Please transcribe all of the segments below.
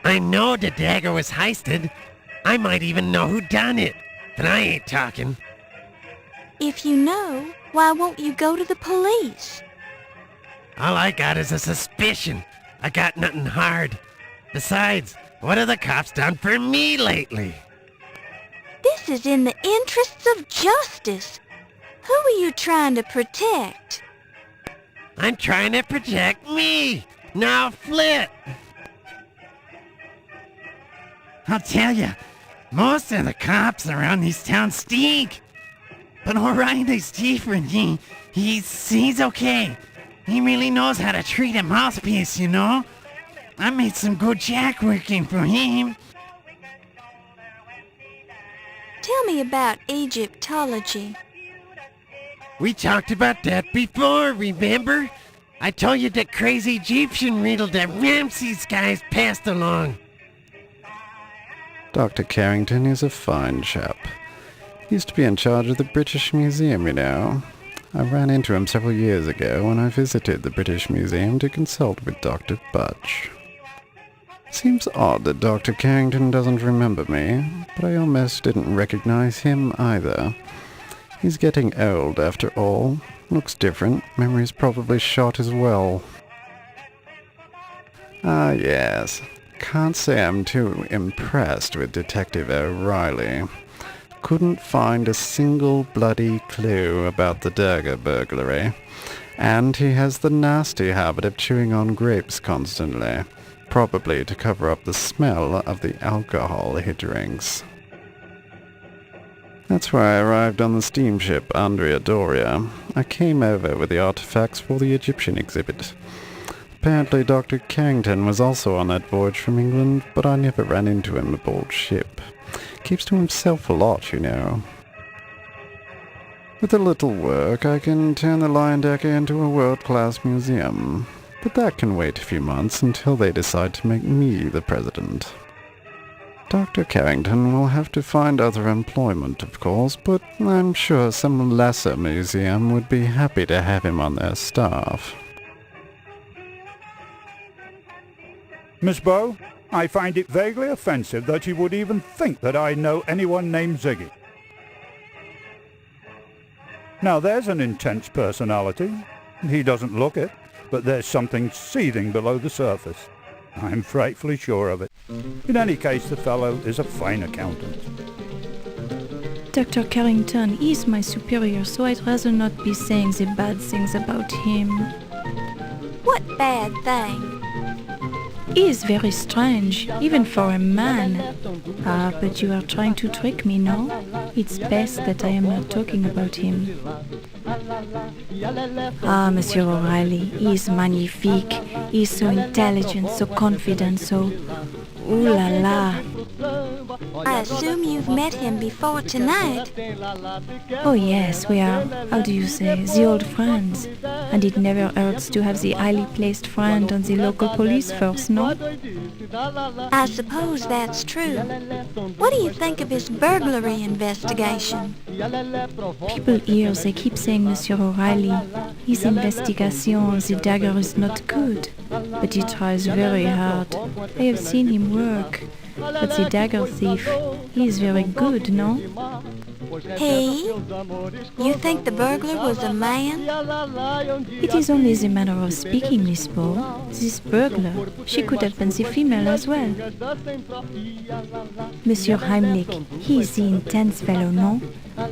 I know the dagger was heisted. I might even know who done it, but I ain't talking. If you know, why won't you go to the police? All I got is a suspicion. I got nothing hard. Besides, what have the cops done for me lately? This is in the interests of justice. Who are you trying to protect? I'm trying to protect me. Now flip. I'll tell you, most of the cops around these towns stink. But O'Reilly's different. He's okay. He really knows how to treat a mouthpiece, you know? I made some good jack working for him. Tell me about Egyptology. We talked about that before, remember? I told you that crazy Egyptian riddle that Ramses guys passed along. Dr. Carrington is a fine chap. He used to be in charge of the British Museum, you know. I ran into him several years ago when I visited the British Museum to consult with Dr. Butch. Seems odd that Dr. Carrington doesn't remember me, but I almost didn't recognize him either. He's getting old after all. Looks different. Memory's probably shot as well. Ah, yes. Can't say I'm too impressed with Detective O'Reilly. Couldn't find a single bloody clue about the dagger burglary. And he has the nasty habit of chewing on grapes constantly, probably to cover up the smell of the alcohol he drinks. That's why I arrived on the steamship Andrea Doria. I came over with the artifacts for the Egyptian exhibit. Apparently Dr. Carrington was also on that voyage from England, but I never ran into him aboard ship. Keeps to himself a lot, you know. With a little work, I can turn the Lion Decker into a world-class museum. But that can wait a few months until they decide to make me the president. Dr. Carrington will have to find other employment, of course, but I'm sure some lesser museum would be happy to have him on their staff. Miss Bow, I find it vaguely offensive that you would even think that I know anyone named Ziggy. Now there's an intense personality. He doesn't look it, but there's something seething below the surface. I'm frightfully sure of it. In any case, the fellow is a fine accountant. Dr. Carrington is my superior, so I'd rather not be saying the bad things about him. What bad thing? He is very strange, even for a man. Ah, but you are trying to trick me, no? It's best that I am not talking about him. Ah, Monsieur O'Reilly, he is magnifique. He is so intelligent, so confident, so... Ooh la la. I assume you've met him before tonight. Oh yes, we are, how do you say, the old friends. And it never hurts to have the highly placed friend on the local police force, no? I suppose that's true. What do you think of his burglary investigation? People here, they keep saying Monsieur O'Reilly, his investigation, the dagger is not good. But he tries very hard. I have seen him work. But the dagger thief, he is very good, no? He? You think the burglar was a man? It is only the manner of speaking, Miss Bow. This burglar, she could have been the female as well. Monsieur Heimlich, he is the intense fellow, no?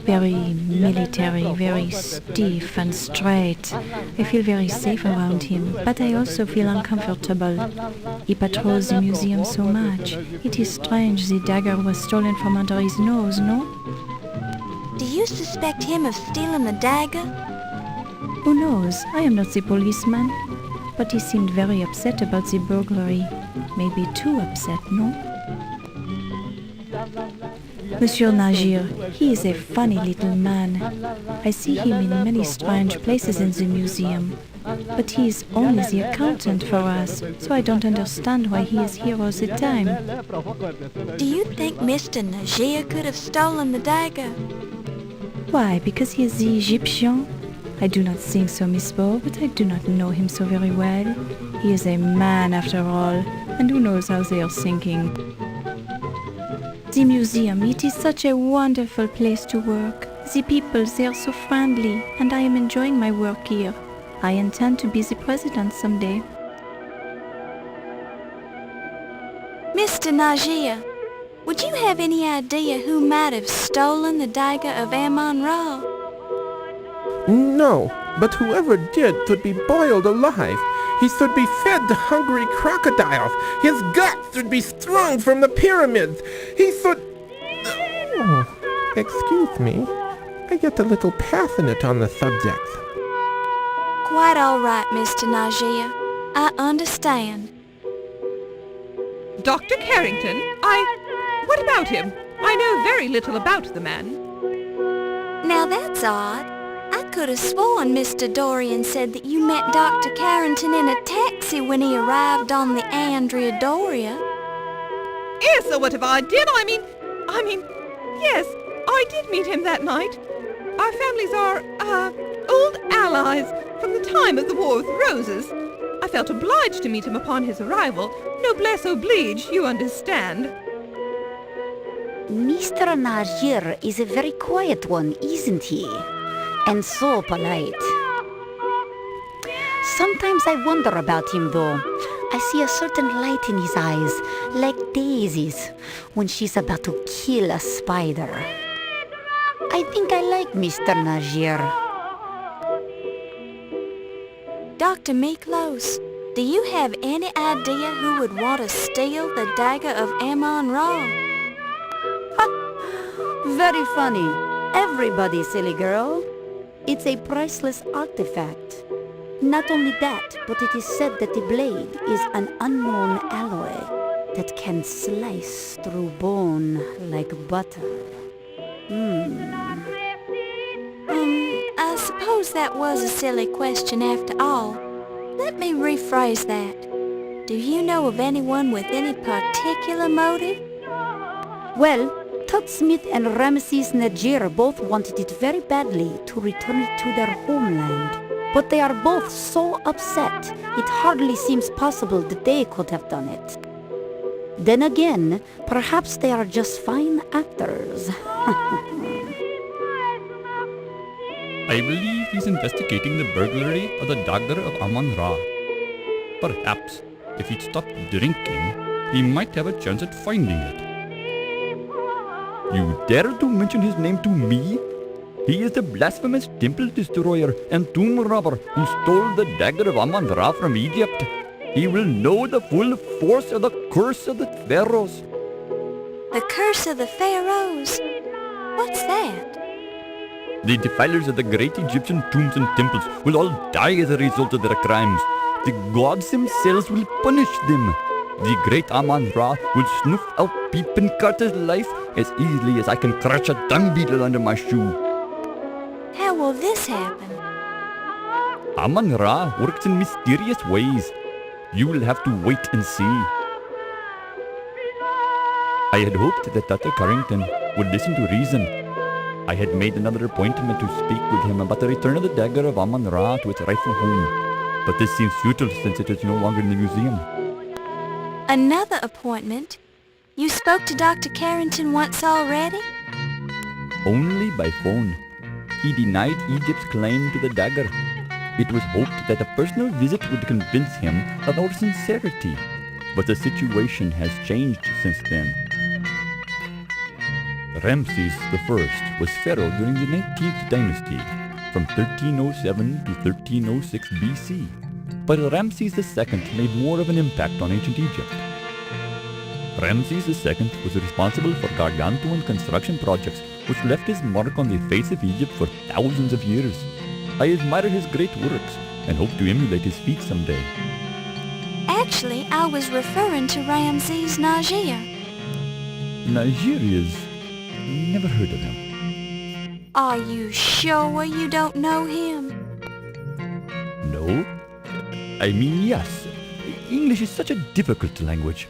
Very military, very stiff and straight. I feel very safe around him, but I also feel uncomfortable. He patrols the museum so much. It is strange the dagger was stolen from under his nose, no? Do you suspect him of stealing the dagger? Who knows? I am not the policeman. But he seemed very upset about the burglary. Maybe too upset, no? Monsieur Nagir, he is a funny little man. I see him in many strange places in the museum. But he is only the accountant for us, so I don't understand why he is here all the time. Do you think Mr. Nagir could have stolen the dagger? Why, because he is the Egyptian? I do not think so, Miss Bow, but I do not know him so very well. He is a man after all, and who knows how they are thinking. The museum, it is such a wonderful place to work. The people, they are so friendly, and I am enjoying my work here. I intend to be the president someday. Mr. Najir, would you have any idea who might have stolen the dagger of Ammon-Ra? No, but whoever did should be boiled alive. He should be fed to hungry crocodiles. His guts should be strung from the pyramids. He should... Oh, excuse me. I get a little passionate on the subject. Quite all right, Mr. Najir. I understand. Dr. Carrington, What about him? I know very little about the man. Now that's odd. I could have sworn Mr. Dorian said that you met Dr. Carrington in a taxi when he arrived on the Andrea Doria. Yes, so what if I did? I mean, yes, I did meet him that night. Our families are, old allies from the time of the War with Roses. I felt obliged to meet him upon his arrival. Noblesse oblige, you understand. Mr. Najir is a very quiet one, isn't he? And so polite. Sometimes I wonder about him, though. I see a certain light in his eyes, like Daisy's, when she's about to kill a spider. I think I like Mr. Najir. Dr. Miklos, do you have any idea who would want to steal the dagger of Ammon-Ra? Very funny. Everybody, silly girl. It's a priceless artifact. Not only that, but it is said that the blade is an unknown alloy that can slice through bone like butter. I suppose that was a silly question after all. Let me rephrase that. Do you know of anyone with any particular motive? Well, Todd Smith and Ramses Najir both wanted it very badly to return it to their homeland. But they are both so upset, it hardly seems possible that they could have done it. Then again, perhaps they are just fine actors. I believe he's investigating the burglary of the dagger of Ammon-Ra. Perhaps, if he'd stopped drinking, he might have a chance at finding it. You dare to mention his name to me? He is the blasphemous temple destroyer and tomb robber who stole the dagger of Ammon-Ra from Egypt. He will know the full force of the curse of the pharaohs. The curse of the pharaohs? What's that? The defilers of the great Egyptian tombs and temples will all die as a result of their crimes. The gods themselves will punish them. The great Ammon-Ra will snuff out Peepin' Carter's life as easily as I can crush a dung beetle under my shoe. How will this happen? Ammon-Ra works in mysterious ways. You will have to wait and see. I had hoped that Dr. Carrington would listen to reason. I had made another appointment to speak with him about the return of the dagger of Ammon-Ra to its rightful home. But this seems futile since it is no longer in the museum. Another appointment? You spoke to Dr. Carrington once already? Only by phone. He denied Egypt's claim to the dagger. It was hoped that a personal visit would convince him of our sincerity. But the situation has changed since then. Ramses I was pharaoh during the 19th dynasty, from 1307 to 1306 BC. But Ramses II made more of an impact on ancient Egypt. Ramses II was responsible for gargantuan construction projects which left his mark on the face of Egypt for thousands of years. I admire his great works and hope to emulate his feats someday. Actually, I was referring to Ramses Najir. Najir is... never heard of him. Are you sure you don't know him? No? I mean, yes. English is such a difficult language.